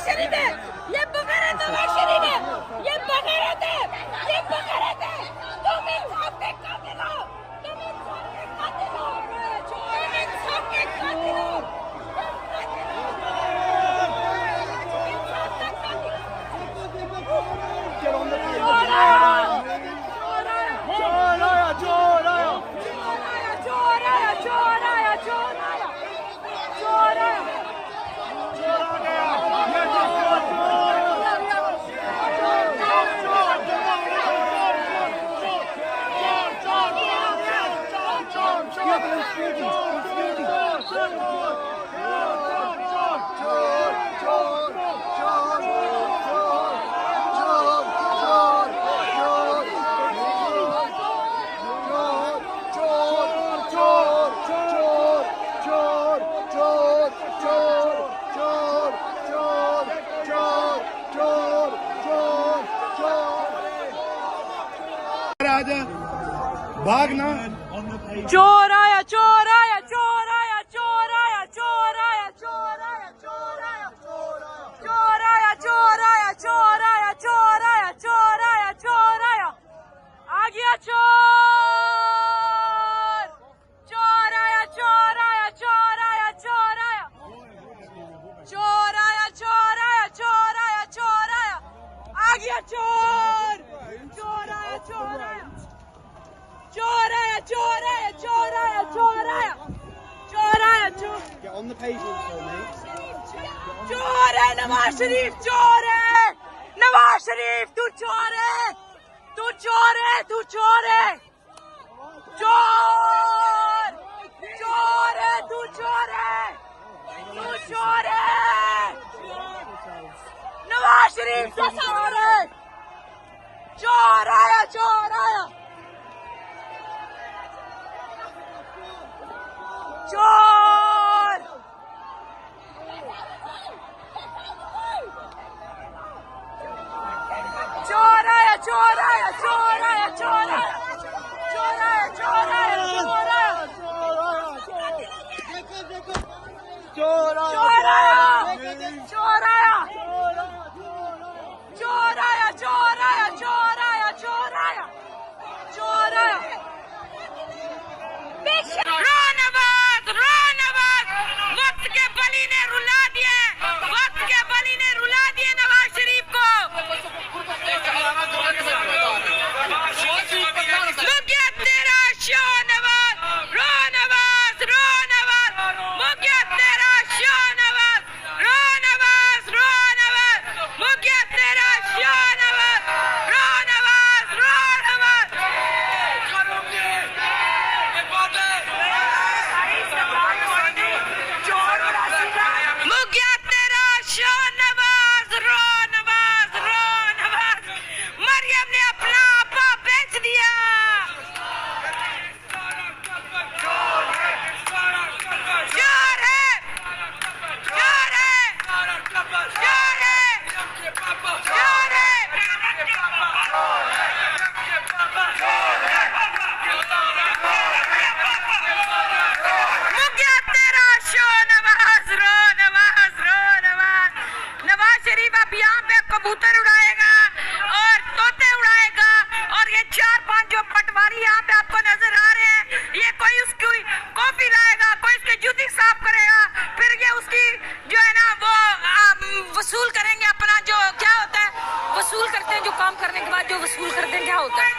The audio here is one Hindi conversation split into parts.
नवाज शरीफ है, ये बगैरत नवाज शरीफ है, ये बगैरत है, ये बगैरत है। तुम इंसाफ के कातिल हो, तुम इंसाफ के कातिल हो, तुम इंसाफ के कातिल हो, भागना। चोर आया, चोर आया, चोर आया, चोर आया, चोर आया, चोर आया, चोर आया, चोर आया, चोर आया, चोर आया, चोर आया, चोर आया, चोर आया, आ गया चोर, चोर आया, चोर आया, चोर आया, चोर आया, चोर आया, चोर आया, चोर आया, चोर आया, आ गया चोर, चोर आया, चोर आया, चोर आया, चोर आया, चोर आया, चोर आया, चोर आया, चोर। Get on the pavement for me. चोर है नवाज शरीफ, चोर है नवाज शरीफ, तू चोर है, तू चोर है, तू चोर है, चोर, चोर है, तू चोर है, तू चोर है, नवाज शरीफ तू चोर है, चोर आया, चोर आया, चोर, चोर आया, चोर आया, चोर आया, चोर आया, चोर आया, चोर आया, चोर आया, चोर चोर आया, चोर आया, चोर आया, चोर आया, चोर आया, चोर आया, चोर आया, रो नवाज, रो नवाज, वक्त के बली ने रुला दिए, वक्त के बली ने रुला दिए नवाज शरीफ को। मुझे तेरा शो नवाज, रो नवाज, रो नवाज, मुझे तेरा शो नवाज, रो नवाज, रो नवाज, मुझे तेरा शो नवाज, रो नवाज, रो नवाज। मुझे तेरा शो नवाज, रो नवाज, रो नवाज, मरियम ने अपना आपा बेच दिया। चोर है, चोर है, चोर है, चोर है, चोर है। मुझे तेरा शो नवाज, रो नवाज, रो नवाज, नवाज शरीफ अब यहाँ पे कबूतर उड़ाएगा और तोते उड़ाएगा और ये 4-5 जो पटवारी यहाँ पे आपको नजर आ रहे हैं, ये कोई उसकी कॉफी लाएगा, कोई उसकी जूती साफ करेगा, फिर ये उसकी जो है ना वो वसूल करेंगे अपना, जो क्या होता है वसूल करते हैं, जो काम करने के बाद जो वसूल करते हैं क्या होता है,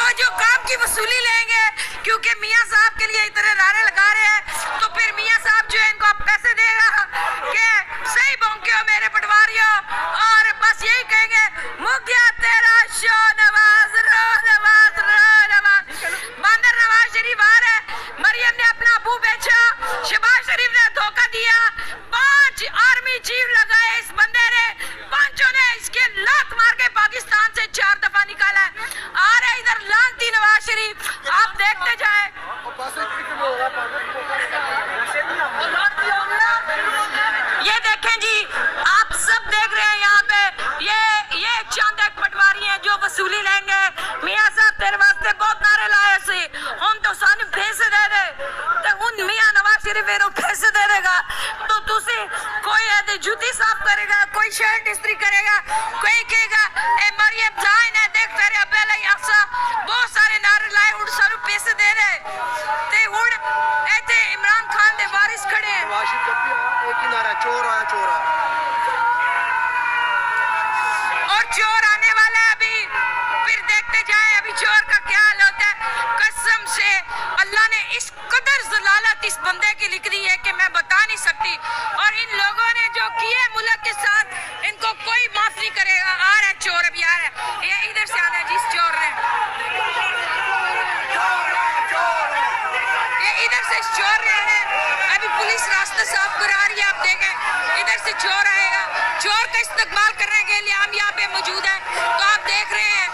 और जो काम की वसूली लेंगे, क्योंकि मियाँ साहब के लिए इतने नारे लगा रहे हैं, तो फिर मियाँ साहब जो है इनको आप पैसे देगा कि सही भौंकियो मेरे पटवारियों, और बस यही कहेंगे मुझे तेरा शो नवाज, रो नवाज, रो नवाज। बंदर नवाज शरीफ आ रहे, मरियम ने अपना अबू बेचा, शहबाज शरीफ ने धोखा दिया, 5 आर्मी चीफ लगाए इस बंदे ने, 5 ने इसके लात मार के पाकिस्तान से 4 दफा निकाला है। आ रहे इधर लानती नवाज शरीफ, आप देखते जाए। ये देखें जी, आप सब देख रहे हैं यहाँ पे, ये चंद एक पटवारी हैं जो वसूली लेंगे। मियाँ साहब तेरे वास्ते बहुत नारे लाए सी, हम तो सानू पैसे दे दे, तो उन मियाँ नवाज शरीफ फिर पैसे दे देगा, तो तुसी कोई ऐसी जूती साफ करेगा, कोई शर्ट इस्त्री करेगा, कोई कहेगा ए मरियम जाए ना देख तेरे अब्बे लाई आसा बहुत सारे नारे लाए उड़ सारू पैसे दे रहे ते उड़ ऐसे इमरान खान दे वारिस खड़े हैं। वाशिफ जब भी आया एक ही नारा चोर आया चोर आया। और चोर आने वाला है अभी, फिर देखते जाए अभी चोर का क्या हाल होता है। कसम से अल्लाह ने इस कदर ज़लालत इस बंदे की लिख दी है कि मैं बता नहीं सकती। और इन लोगों ने जो किए मुल्क के साथ, इनको कोई माफ नहीं करेगा। आ रहा है चोर, अभी आ रहा है, ये इधर से आ रहा है जिस चोर ने, ये इधर से चोर ने आना है। अभी पुलिस रास्ता साफ करा रही है, आप देखें इधर से चोर आएगा। चोर का इस्तकबाल करने के लिए हम यहाँ पे मौजूद हैं, तो आप देख रहे हैं।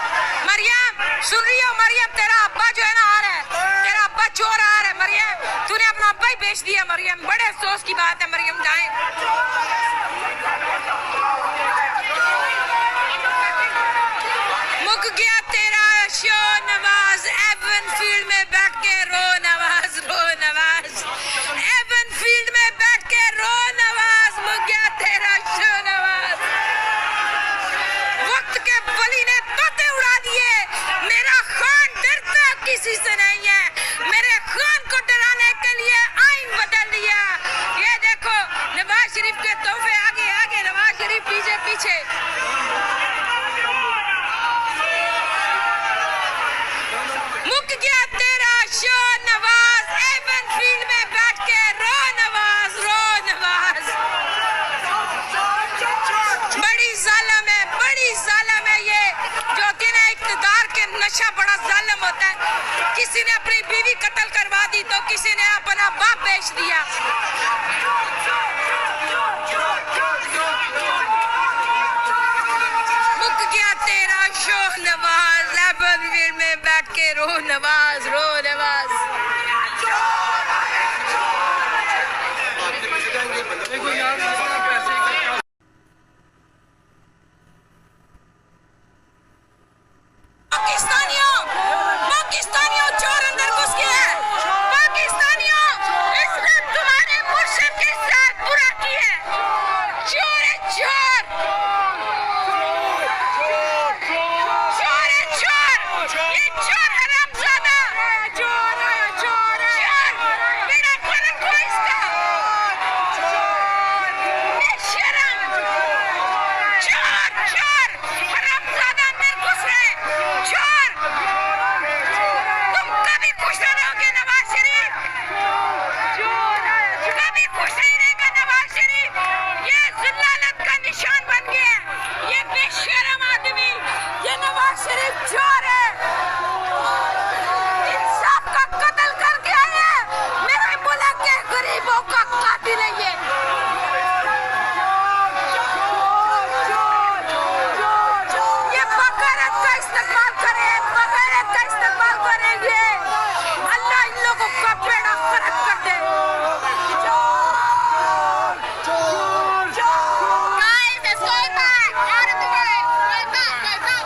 मरियम सुन रही हो? मरियम तेरा अब्बा जो है ना आ रहा है, तेरा अब्बा चोर आ रहा है। मरियम तूने अपना अब्बा ही बेच दिया। मरियम बड़े अफसोस की बात है। मरियम जाए, मुक गया तेरा शो नवाज। एवन फील्ड में बैठ के रो नवाज, रो नवाज। एवन फील्ड में बैठ के रो नवाज, मुक गया तेरा शो नवाज। वक्त के बली ने तोते उड़ा दिए। मेरा खान डरता किसी से नहीं है। मेरे खान को डराने के लिए आइन बदल दिया। ये देखो नवाज शरीफ के तोहफे आगे आगे, नवाज शरीफ पीछे पीछे। मुक गया तेरा शो नवाज। एवन फील्ड में बैठ के रो नवाज, रो नवाज। बड़ी जालिम है, बड़ी जालिम है ये जो कि ना इक़्तिदार के नशा बड़ा जालिम होता है। किसी ने अपनी बीवी कत्ल करवा दी तो किसी ने अपना बाप बेच दिया। मुक गया तेरा शो नवाज। एवन फील्ड में बैठ के रो नवाज, रो नवाज। पाकिस्तानियों चोर अंदर घुस गया है। पाकिस्तानियों इसने तुम्हारे मुर्शिद के साथ बुरा किया है। चोर है चोर, चोर है चोर, ये चोर हरामजादा। चोर है चोर, बेड़ा गर्क हो इसका। बेशरम चोर, चोर हरामजादा अंदर घुस रहे। चोर तुम कभी खुश नहीं रहोगे नवाज शरीफ, कभी खुश नहीं रहेगा नवाज शरीफ। ये ज़लालत का निशान बन गया है। ये बेशरम आदमी, ये नवाज शरीफ चोर है। इंसाफ का कत्ल करके आए हैं। मेरे मुल्क के गरीबों का कातिल है ये। ये बगारत का इस्तेमाल करें, बगारत का इस्तेमाल करेंगे। अल्लाह इन लोगों का बेड़ा गर्क कर दे। Guys, it's going back. Out of the way. Right back, right back.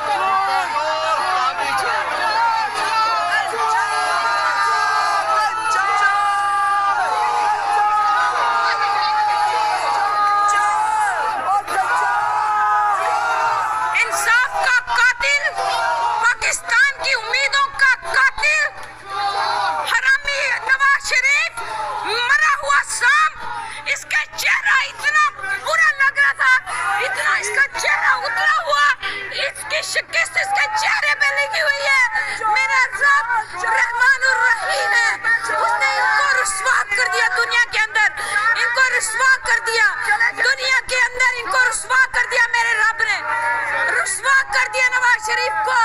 इंसाफ का कातिल, पाकिस्तान की उम्मीदों का कातिल, हरामी नवाज शरीफ, मरा हुआ सांप। इसका चेहरा इतना बुरा लग रहा था, इतना इसका चेहरा उतरा हुआ, इसकी शिकस्त इसके चेहरे पे लगी हुई है। मेरा रब रहमानुर रहीम है, उसने इनको रुस्वा कर दिया दुनिया के अंदर, इनको रुस्वा कर दिया दुनिया के अंदर, इनको रुस्वा कर दिया। मेरे रब ने रुस्वा कर दिया नवाज शरीफ को।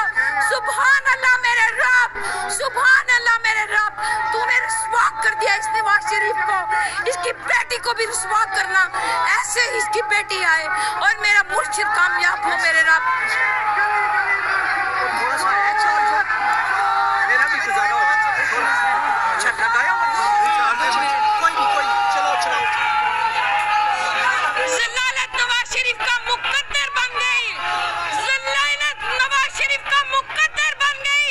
सुभान अल्लाह मेरे रब, सुभान अल्लाह मेरे रब, तूने रुस्वा कर दिया इस नवाज शरीफ को। इसकी बेटी को भी रुस्वा करना, ऐसे ही इसकी बेटी आए और मेरा मुर्शिद कामयाब हो मेरे रब। थोड़ा सा है चार्जर, मेरा भी गुजारा हो अच्छा लगाया कोई नहीं चलाओ चलाओ। ज़लालत नवाज शरीफ का मुकद्दर बन गई। ज़लालत नवाज शरीफ का मुकद्दर बन गई।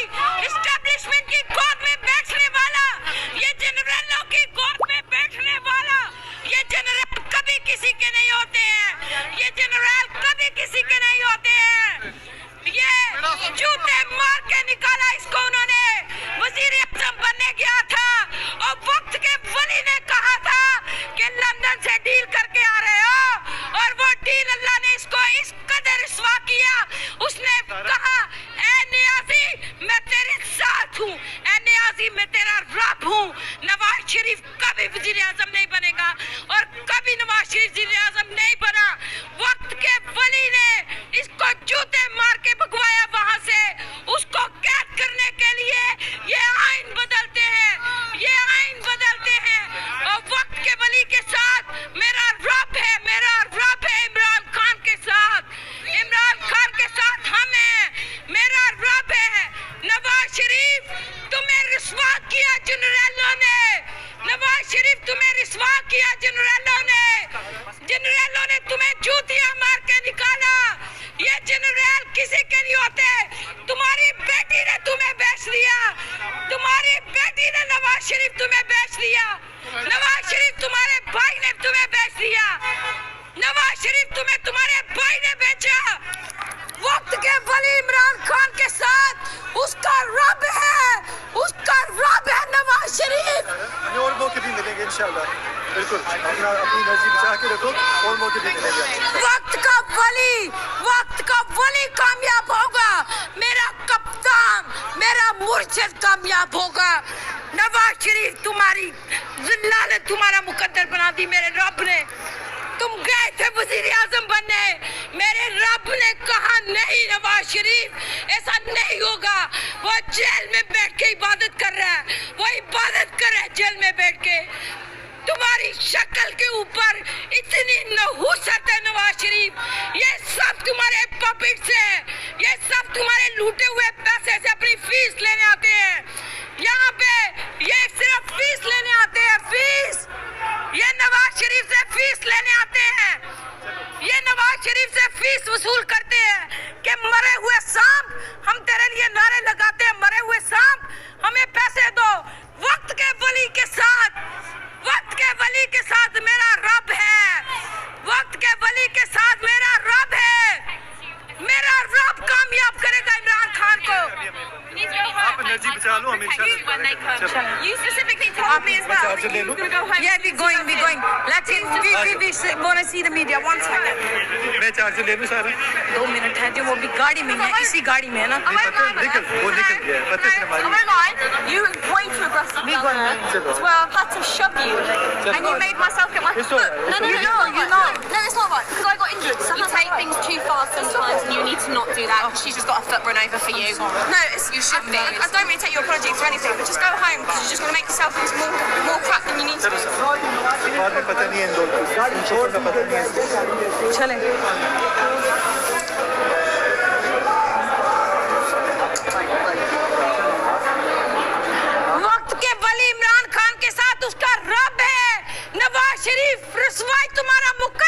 एस्टेब्लिशमेंट की गोद में बैठने वाला, ये जनरलों की गोद में बैठने वाला, ये जनरल कभी किसी के नहीं होते हैं। नवाज शरीफ तुम्हें तुम्हारे भाई ने बेचा। वक्त के वली इमरान खान के साथ उसका रब है नवाज शरीफ। और मौके भी मिलेंगे इंशाल्लाह। बिल्कुल अपनी एनर्जी बचा के रखो और मौके भी मिलेंगे। वक्त का वली कामयाब होगा, मेरा कप्तान मेरा मुर्शिद कामयाब होगा। नवाज शरीफ तुम्हारी जिल्ला ने तुम्हारा मुकद्दर बना दी मेरे रब ने। तुम गए थे वजीर आजम बनने, मेरे रब ने कहा नहीं नवाज शरीफ ऐसा नहीं होगा। वो जेल में बैठ के इबादत कर रहा है, वो इबादत कर रहा है जेल में बैठ के। तुम्हारी शक्ल के ऊपर इतनी नहुसत है नवाज शरीफ, ये सब तुम्हारे पॉकेट से है, ये सब तुम्हारे लूटे हुए पैसे से अपनी फीस लेने आते हैं। यहाँ पे ये सिर्फ फीस लेने आते हैं, फीस। ये नवाज शरीफ से फीस लेने आते हैं, ये नवाज शरीफ से फीस वसूल करते हैं कि मरे हुए सांप, हम तेरे लिए नारे लगाते हैं, मरे हुए सांप हमें पैसे दो। वक्त के वली के साथ मेरा रब है, वक्त के वली के साथ मेरा रब है। मेरा रब कामयाब करेगा इमरान खान को। आप एनर्जी बचा लो, हम इंशाल्लाह। You specifically told me as well. Charger ले लो। Yeah, we're going. Let's see. We want to see the media. 1 second. मैं चार्जर ले लूँ सारा। 2 मिनट है जो वो भी गाड़ी में है, इसी गाड़ी में है ना। निकल गया है, पता है हमारी। Am I lying? You were way too aggressive with her. It's where I've had to shove you. And you made myself get my It's all right. No, you're not. No, it's not right. Because I got injured. You take things too far sometimes and you need to not do that. She's just got a foot run over for you. No, you should be. I don't really take your apology for anything, but just go home because you're just going to make yourself into more crap than you need to be. बाद में पता नहीं है इन लोगों को, छोड़ का पता नहीं है। चलें। वक्त के वली इमरान खान के साथ उसका रब है। नवाज शरीफ रसवाई तुम्हारा मुख